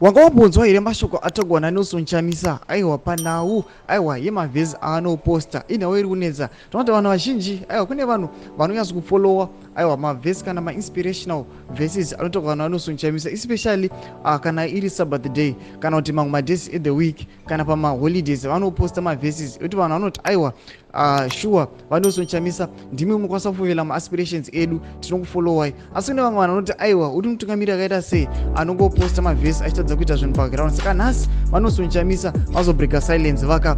Wanga wabonzwa ire mashoko atogwana Nelson Chamisa aiwa panau aiwa yemavhezi aanoposta inawo iri kunetsa tonoti vanhu vazhinji aiwa kune vanhu vanonyatsa kufollowa aiwa mavhezi kana ma-inspirational verses anotogwana Nelson Chamisa especially kana iri Sabbath day kana kuti mamwe madays in the week kana pamaholidays vanoposta mavheses ekuti vanhu vanoti aiwa sure vaNelson Chamisa ndimi mukwanisa kufuvela ma-aspirations edu tinokufollowai asi kune vamwe vanhu vanoti aiwa uri mutungamiri akaita sei anongoposta mavhesi achitadza kuita zvinhu background saka nhasi vaNelson Chamisa vazobreaka silence vaka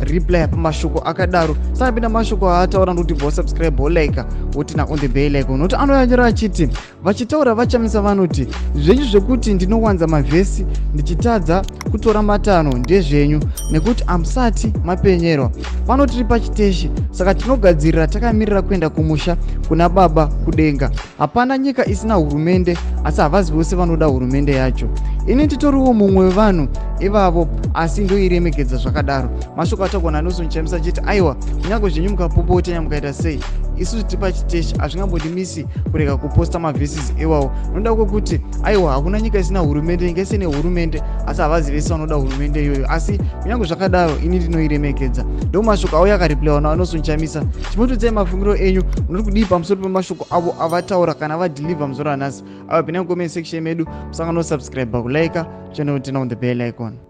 reply pamashoko akadaro sanapinda mashoko aataura ndokuti bosubscribe bolike woti na on the bell icon nokuti anoyanyira achiti vachitaura vaChamisa vanoti zvenyu zvekuti ndinowanza mavhesi ndichitadza kutora matanho ndezvenyu nekuti amusati mapenyerwa pano tiri pachiteshi saka tinogadzirira takamirira kuenda kumusha kuna baba kudenga hapana nyika isina hurumende asi havazi vose vanoda hurumende yacho ini titoriwo mumwe wevanhu ivavo asi ndoiremekedza zvakadaro mashoko atagwana Nelson Chamisa achiti aiwa kunyange zvenyu mukapopota mukaita sei isusu tiri pachiteshi hazvingambondimisi kurega kuposta mavheses iwawo noda kwekuti aiwa hakuna nyika isina hurumende nyika isine hurumende asi havazi vese vanoda hurumende iyoyo asi kunyange zvakadaro ini ndinoiremekedza ndo mashoko avo yakareplywa naNelson Chamisa chimotodzai mafungiro enyu munoti kudii pamusoro pemashoko avo avataura kana vadhilivha musoro anhasi ava pina comment section medu musanga no subscribe kulike channel tina on the bell icon.